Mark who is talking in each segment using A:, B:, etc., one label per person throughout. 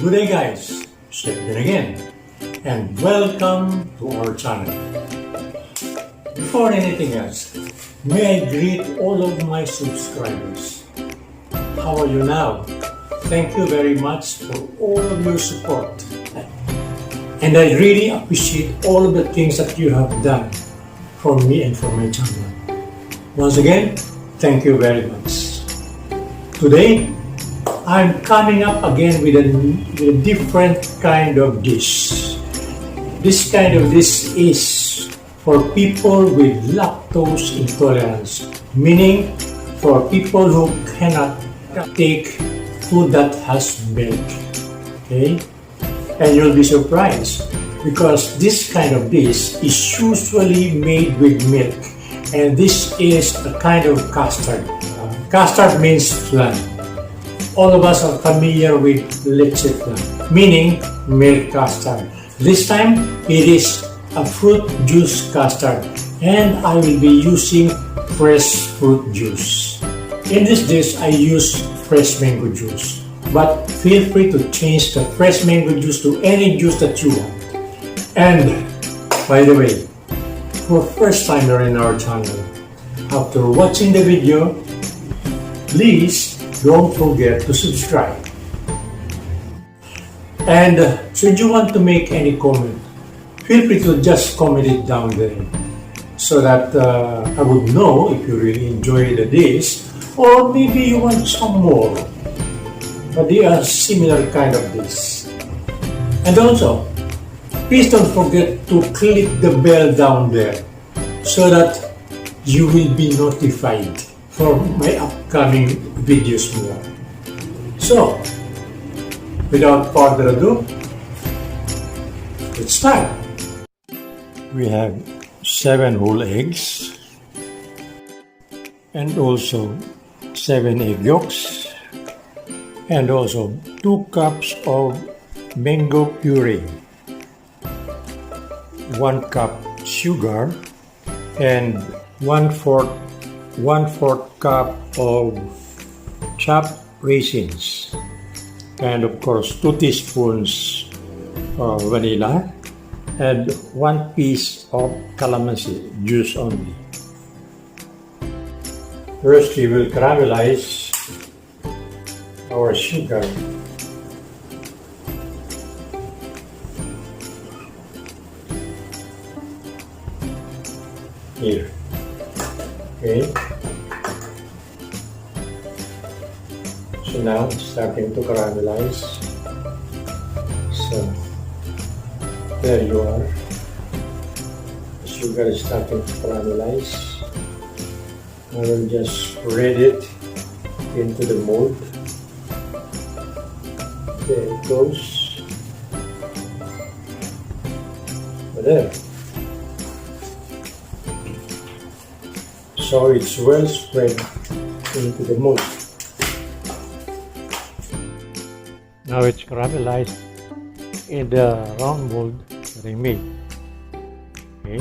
A: Good day guys, Stephen again, and welcome to our channel. Before anything else, may I greet all of my subscribers. How are you now? Thank you very much for all of your support. And I really appreciate all of the things that you have done for me and for my channel. Once again, thank you very much. Today, I'm coming up again with a different kind of dish. This kind of dish is for people with lactose intolerance, meaning for people who cannot take food that has milk. Okay? And you'll be surprised because this kind of dish is usually made with milk, and this is a kind of custard. Custard means flan. All of us are familiar with leche flan, meaning milk custard. This time, it is a fruit juice custard, and I will be using fresh fruit juice. In this dish, I use fresh mango juice, but feel free to change the fresh mango juice to any juice that you want. And, by the way, for first timer in our channel, after watching the video, please don't forget to subscribe. And should you want to make any comment, feel free to just comment it down there so that I would know if you really enjoy the dish or maybe you want some more. But they are similar kind of dish. And also, please don't forget to click the bell down there so that you will be notified for my upcoming videos more. So, without further ado, let's start. We have 7 whole eggs and also 7 egg yolks and also 2 cups of mango puree, 1 cup sugar and 1/4 cup of chopped raisins, and of course 2 teaspoons of vanilla and 1 piece of calamansi juice only. First, we will caramelize our sugar. Here. Okay. So now it's starting to caramelize. So there you are. The sugar is starting to caramelize. I will just spread it into the mold. There it goes. There. So it's well spread into the mold. Now it's caramelized in the round mold that I made. Okay.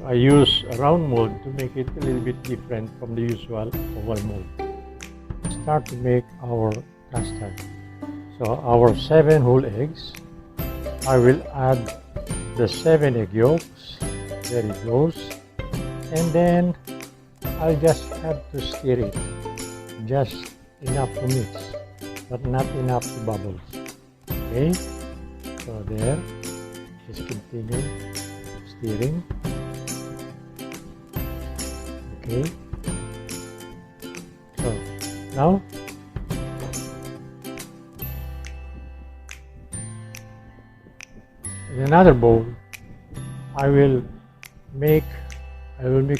A: I use a round mold to make it a little bit different from the usual oval mold. Start to make our custard. So our 7 whole eggs, I will add the 7 egg yolks. There it goes. And then I'll just have to stir it, just enough to mix, but not enough to bubble. Okay, so there, just continue stirring. Okay, so now in another bowl, I will mix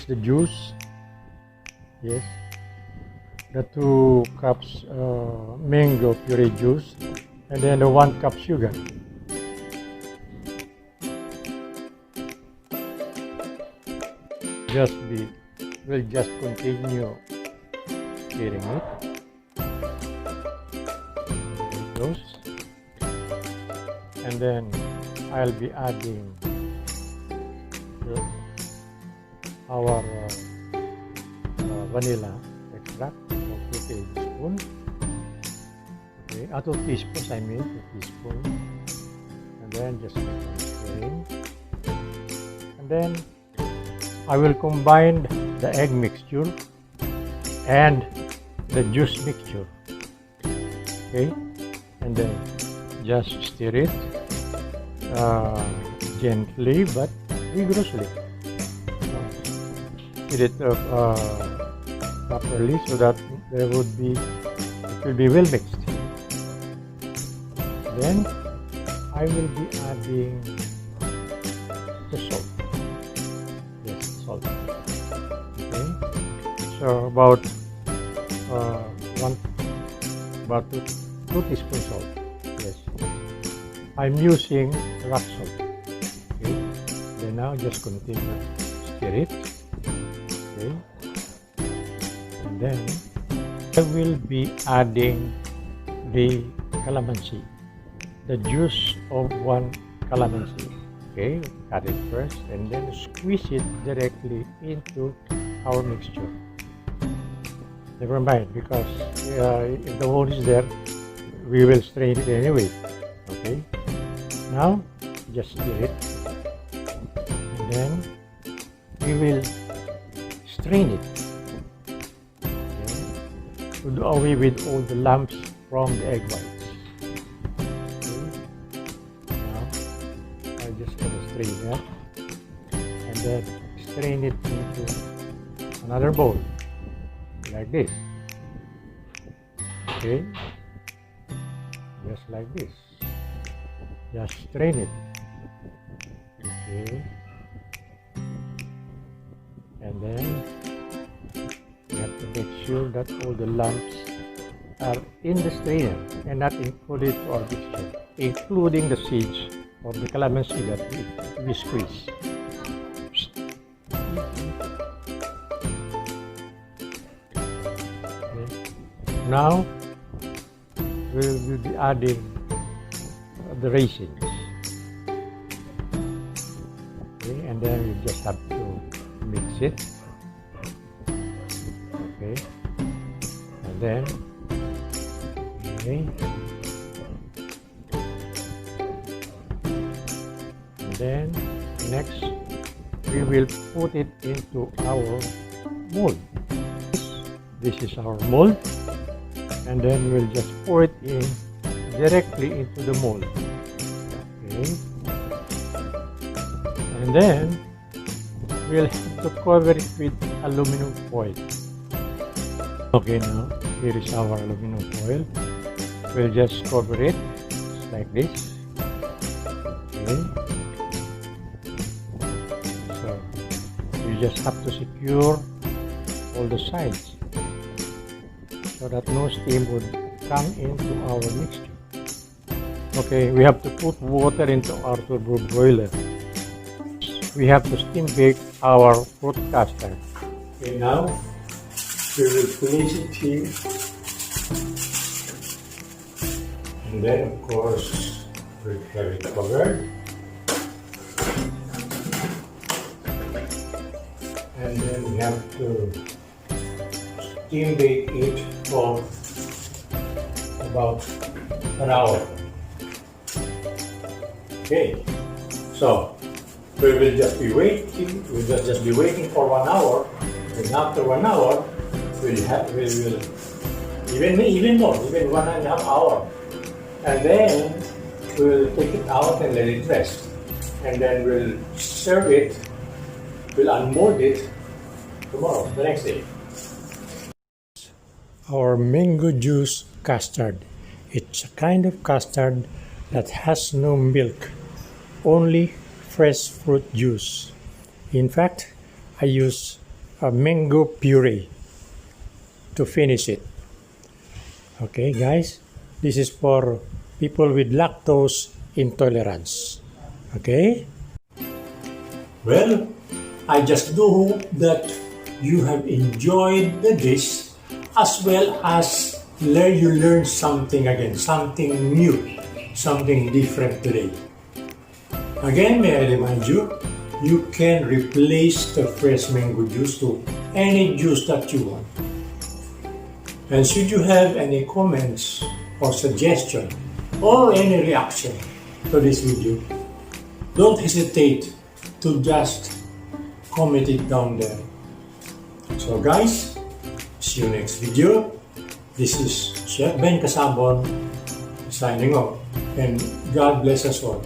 A: the juice. Yes, the 2 cups mango puree juice, and then the 1 cup sugar. We'll just continue stirring it. There it goes. And then I'll be adding our vanilla extract of 2 tablespoons. Okay, 2 teaspoons, I mean 2 teaspoons. And then just strain. And then I will combine the egg mixture and the juice mixture. Okay, and then just stir it gently but vigorously. Stir it properly so that it will be well mixed. Then I will be adding the salt. Yes, salt. Okay, so about 2 teaspoons salt. Yes, I'm using rock salt. Okay, then now just continue stir it. Okay, and then I will be adding the calamansi, the juice of 1 calamansi. Okay, cut it first and then squeeze it directly into our mixture. Never mind, because if the hole is there, we will strain it anyway. Okay, now just stir it and then we will strain it. Okay, to do away with all the lumps from the egg whites. Okay, now I just gonna strain that and then strain it into another bowl like this. Okay, just like this. Just strain it. Okay, and then you have to make sure that all the lumps are in the strainer and not included to our mixture, including the seeds of the calamansi that we squeeze. Okay. Now we will be adding the raisins. Okay, and then you just have to mix it. Okay, and then and then next we will put it into our mold. This is our mold, and then we will just pour it in directly into the mold. Okay, and then we'll have to cover it with aluminum foil. Okay, now here is our aluminum foil. We'll just cover it just like this. Okay, so you just have to secure all the sides so that no steam would come into our mixture. Okay, we have to put water into our turbo broiler. We have to steam bake our fruit custard. Okay, now we will place it here. And then, of course, we'll have it covered. And then we have to steam bake it for about an hour. Okay, so we will just be waiting. We'll just be waiting for 1 hour, and after 1 hour, even 1.5 hours, and then we'll take it out and let it rest, and then we'll serve it. We'll unmold it tomorrow, the next day. Our mango juice custard. It's a kind of custard that has no milk, only fresh fruit juice. In fact, I use a mango puree to finish it. Okay, guys, this is for people with lactose intolerance. Okay? Well, I just do hope that you have enjoyed the dish as well as you learned something again, something new, something different today. Again, may I remind you, you can replace the fresh mango juice to any juice that you want. And should you have any comments or suggestion or any reaction to this video, don't hesitate to just comment it down there. So guys, see you next video. This is Chef Ben Casabon signing off, and God bless us all.